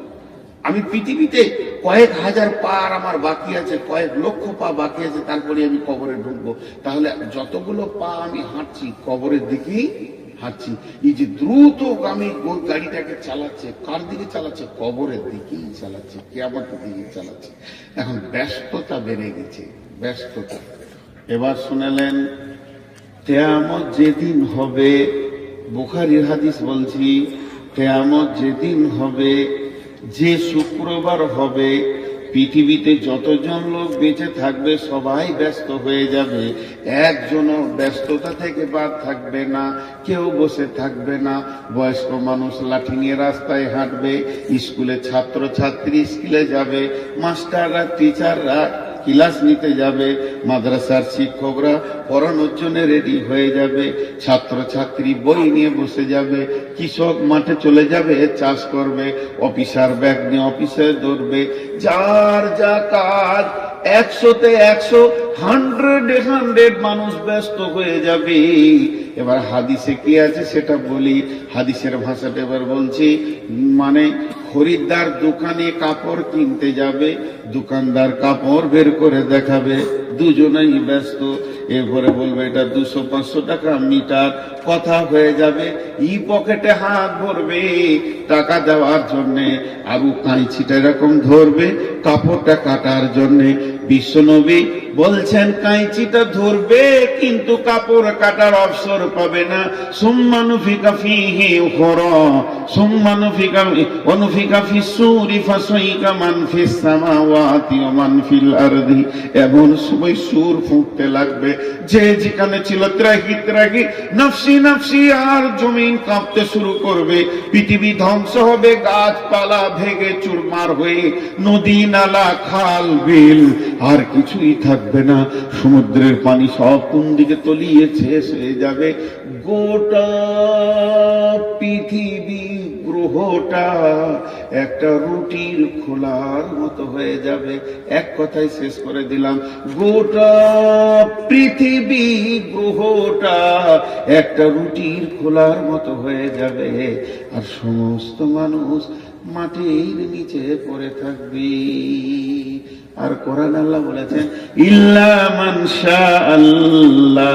Speaker 4: আমি পৃথিবীতে কয়েক হাজার পা আর আমার বাকি আছে, কয়েক লক্ষ পা বাকি আছে, তারপরে আমি কবরে ঢুকবো। তাহলে যতগুলো পা আমি হাঁটছি কবরের দিকেই হাঁটছি। এই যে দ্রুতগামী গাড়িটাকে চালাচ্ছে, কার দিকে চালাচ্ছে? কবরের দিকেই চালাচ্ছে, কিয়ামতের দিকে চালাচ্ছে। এখন ব্যস্ততা বেড়ে গেছে, ব্যস্ততা। এবার শুনেলেন, কিয়ামত যেদিন হবে, বুখারীর হাদিস বলছি, কিয়ামত যেদিন হবে, যে শুক্রবার হবে পৃথিবীতে যতজন লোক বেঁচে থাকবে সবাই ব্যস্ত হয়ে যাবে, একজনও ব্যস্ততা থেকে বাদ থাকবে না, কেউ বসে থাকবে না। বয়স্ক মানুষ লাঠি নিয়ে রাস্তায় হাঁটবে, স্কুলে ছাত্র ছাত্রী স্কুলে যাবে, মাস্টাররা টিচাররা ক্লাস নিতে যাবে, মাদ্রাসার শিক্ষকরা পড়ানোর জন্য রেডি হয়ে যাবে, ছাত্র ছাত্রী বই নিয়ে বসে যাবে, কৃষক মাঠে চলে যাবে চাষ করবে, অফিসার ব্যাগ নিয়ে অফিসে দৌড়বে, যার যা কাজ 100-তে 100, 100 মানুষ ব্যস্ত হয়ে যাবে। এবার হাদিসে কি আছে সেটা বলি, হাদিসের ভাষাটা এবার বলছি। মানে খরিদ্দার দোকানে কাপড় কিনতে যাবে, দোকানদার কাপড় বের করে দেখাবে, দুজনেই ব্যস্ত। এরপরে বলবে এটা 200-500 টাকা মিটার, কথা হয়ে যাবে, পকেটে হাত ভরবে টাকা দেওয়ার জন্যে, আরো কাঁচিটা এরকম ধরবে কাপড়টা কাটার জন্যে। বিশ্বনবী বলছেন কাঁচিটা ধরবে কিন্তু কাপড় কাটার অবসর পাবে না। সুম্মা নুফিকা ফীহি উখরা, সুম্মা নুফিকা ফিস-সূরি ফাসাইকা মান ফিস সামাওয়াতি ওয়া মান ফিল আরদি। এমন সময় সুর ফুঁকতে লাগবে, যে যেখানে ছিল ত্রাহি ত্রাহি নফসি নফসি, আর জমিন কাঁপতে শুরু করবে, পৃথিবী ধ্বংস হবে, গাছপালা ভেঙে চুরমার হয়ে নদী নালা খাল বিল আর কিছুই থাকবে না। সমুদ্রের পানি সব কোন দিকে তলিয়ে শেষ হয়ে যাবে। গোটা পৃথিবী গ্রহটা একটা রুটির খোলার মতো হয়ে যাবে। এক কথায় শেষ করে দিলাম, গোটা পৃথিবী গ্রহটা একটা রুটির খোলার মতো হয়ে যাবে, আর সমস্ত মানুষ মাটির নিচে পড়ে থাকবে। আর কোরআন আল্লাহ বলেছেন ইল্লা মান শাআল্লাহ,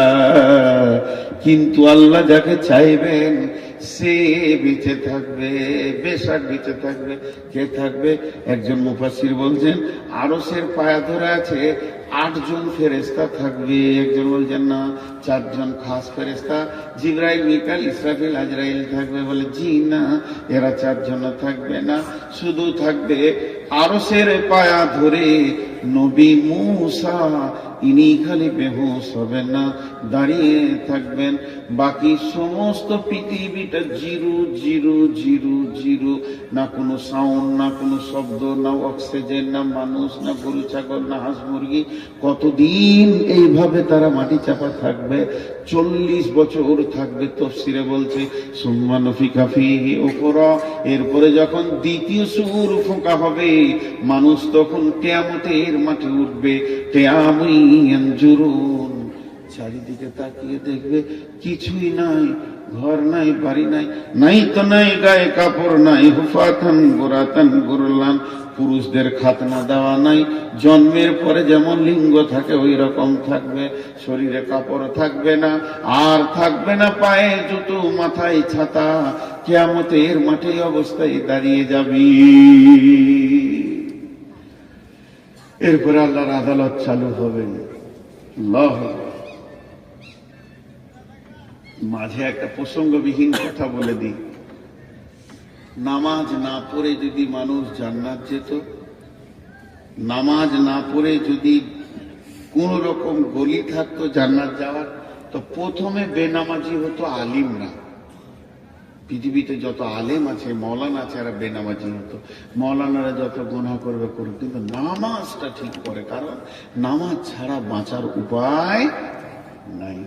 Speaker 4: কিন্তু আল্লাহ যাকে চাইবেন সে বেঁচে থাকবে, বেশক বেঁচে থাকবে। কে থাকবে? একজন মুফাসসির বলছেন আরশের পায়া ধরে আছে 8 জন ফেরেশতা থাকবে। একজন বলছেন না, 4 জন খাস ফেরেশতা, জিবরাইল, মিকাইল, ইসরাফিল, আজরাইল থাকবে। বলে জি না, এরা 4 জন থাকবে না, শুধু থাকবে আরশের পায়া ধরে নবী মুসা, ইনি খালি বেহুশ হবেন না, দাঁড়িয়ে থাকবেন। বাকি সমস্ত পৃথিবীটা জিরো জিরো জিরো জিরো, না কোনো সাউন্ড, না কোনো শব্দ, না অক্সিজেন, না মানুষ, না গরু ছাগল, না হাঁস মুরগি। কতদিন এইভাবে তারা মাটি চাপা থাকবে? 40 বছর থাকবে। তাফসীরে বলছে সুম্মা নুফিকা ফীহি উখরা, এরপরে যখন দ্বিতীয় সূর ফোঁকা হবে, মানুষ তখন কিয়ামতের মাঠে উঠবে। কিয়ামুন ইয়ানজুরুন, চারিদিকে তাকিয়ে দেখবে কিছুই নাই, ঘর নাই, বাড়ি নাই, নাই তো নাই গায়ে কাপড় নাই, হুফাতান গুরাতান গুরলান, পুরুষদের খাতনা দেওয়া নাই, জন্মের পরে যেমন লিঙ্গ থাকে ওই রকম থাকবে, শরীরে কাপড় থাকবে না, আর থাকবে না পায়ে জুতো, মাথায় ছাতা। কিয়ামতের মাঠে অবস্থায় দাঁড়িয়ে যাবি। এরপরে আল্লাহর আদালত চালু হবে। আল্লাহ, মাঝে একটা প্রসঙ্গবিহীন কথা বলে দিই। নামাজ না পড়ে যদি মানুষ জান্নাত যেত, নামাজ না পড়ে যদি কোন রকম গলি থাকতো জান্নাত যাওয়ার, তো প্রথমে বেনামাজি হতো আলিমরা। পৃথিবীতে যত আলেম আছে, মৌলানা আছে, এরা বেনামাজি হতো। মৌলানারা যত গুনাহ করবে করুক, কিন্তু নামাজটা ঠিক করে, কারণ নামাজ ছাড়া বাঁচার উপায় নাই।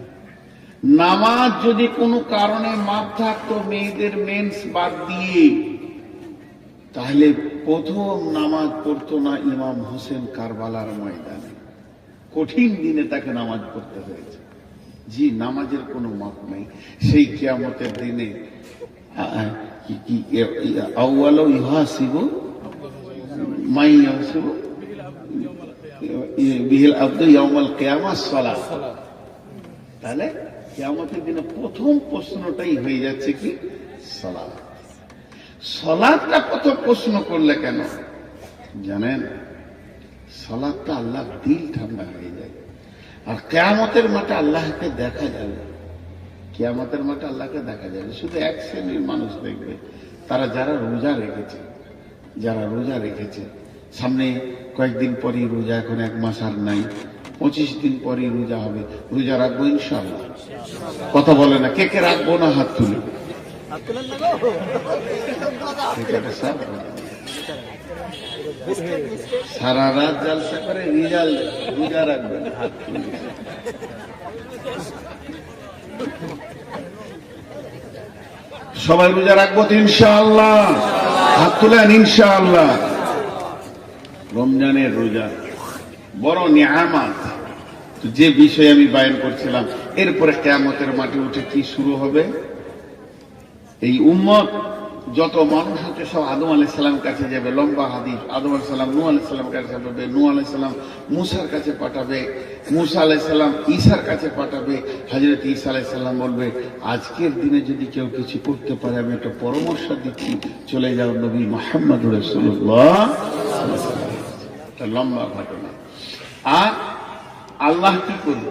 Speaker 4: নামাজ যদি কোনো কারণে মাপ থাকতো, মেয়েদের মেন্স বাদ দিয়ে, তাহলে প্রথম নামাজ পড়তো না ইমাম হোসেন কারবালার ময়দানে। কঠিন দিনে তাকে নামাজ পড়তে হয়েছে। জি, নামাজের কোনো মাপ নেই। সেই কিয়ামতের দিনে আউয়ালু ইউহাসিবু মাই ইউহাসিবু বিহিল আবদু ইয়াউমাল কিয়ামাহ সালাত। তাহলে কিয়ামতের দিনে প্রথম প্রশ্নটাই হয়ে যাচ্ছে কি? সালাত। সালাতটা প্রথম প্রশ্ন করলে কেন জানেন? সালাতটা আল্লাহর দিল ঠান্ডা হয়ে যায়। আর কিয়ামতের মাঠে আল্লাহকে দেখা যাবে। কিয়ামতের মাঠে আল্লাহকে দেখা যাবে। শুধু এক শ্রেণীর মানুষ দেখবে, তারা যারা রোজা রেখেছে, যারা রোজা রেখেছে। সামনে কয়েকদিন পরই রোজা, এখন 1 মাস আর নাই, 25 দিন পরই রোজা হবে। রোজা রাখবো ইনশাআল্লাহ? কথা বলে না, কে কে রাখবো না হাত তুলে? সারা রাত জালসা করে রিজাল্ট রোজা রাখবেন, হাত তুলে। সবাই রোজা রাখবো তো ইনশাআল্লাহ? হাত তুলেন ইনশাআল্লাহ। রমজানের রোজা বড় নিয়ামত। যে বিষয়ে আমি বয়ান করছিলাম, এরপরে কিয়ামতের মাঠে উঠে কি শুরু হবে? এই উম্মত যত মানুষ হচ্ছে সব আদম আলাইহিস সালামের কাছে যাবে। লম্বা হাদিস, আদম আলাইহিস সালাম নূহ আলাইহিস সালামের কাছে যাবে, নূহ আলাইহিস সালাম মুসার কাছে পাঠাবে, মুসা আলাইহিস সালাম ঈসার কাছে পাঠাবে। হযরত ঈসা আলাইহিস সালাম বলবে, আজকের দিনে যদি কেউ কিছু করতে পারে আমি একটা পরামর্শ দিচ্ছি, চলে যাও নবী মুহাম্মদুর রাসূলুল্লাহ। একটা লম্বা ঘটনা। আর আল্লাহ কি করল?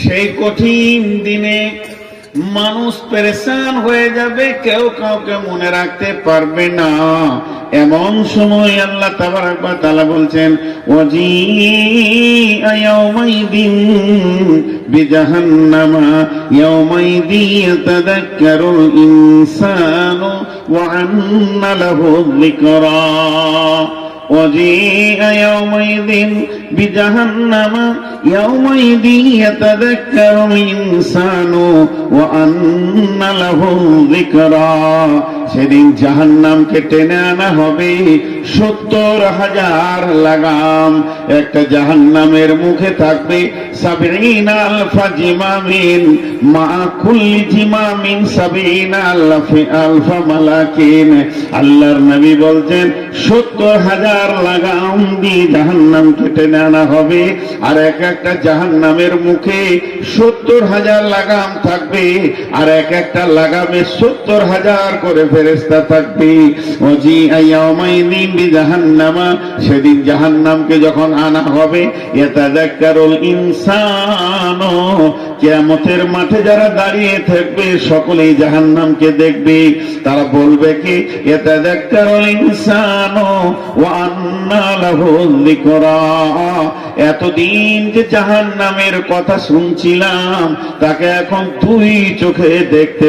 Speaker 4: সেই কঠিন দিনে মানুষ পেরেশান হয়ে যাবে, কেউ কাউকে মনে রাখতে পারবে না। এমন সময় আল্লাহ তাবারাক ওয়া তাআলা বলছেন, ওয়াজিআ ইয়াওমাইদিন বিজাহান্নামা ইয়াওমাইদি ইয়াতাযাক্কারুল ইনসানু ওয়া আন্না লাহু যিকরা। وجيء يومئذ بجهنم يومئذ يتذكر الإنسان وأنى له الذكرى। সেদিন জাহান্নামকে টেনে আনা হবে 70,000 লাগাম। একটা জাহান্নামের মুখে থাকবে 70,000 জিমামিন, মা কুল্লি জিমামিন 70,000 মালাকিন। আল্লাহর নবী বলছেন 70,000 লাগাম দিয়ে জাহান্নামকে টেনে আনা হবে। আর এক একটা জাহান্নামের মুখে 70,000 লাগাম থাকবে, আর এক একটা লাগামে 70,000 করে ফেরেশতা থাকবে। ওয়াজিআ ইয়াওমাইদিন বিজাহান্নামা, সেদিন জাহান্নামকে যখন আনা হবে, ইয়াতাযাক্কারুল ইনসানু, কিয়ামতের মাঠে যারা দাঁড়িয়ে থাকবে সকলেই জাহান্নামকে দেখবে। তারা বলবে কি, ইয়াতাযাক্কারুল ইনসানু ওয়া আন্না লাহু যিকরা। এতদিন যে জাহান্নামের কথা শুনছিলাম, তাকে এখন 2 চোখে দেখতে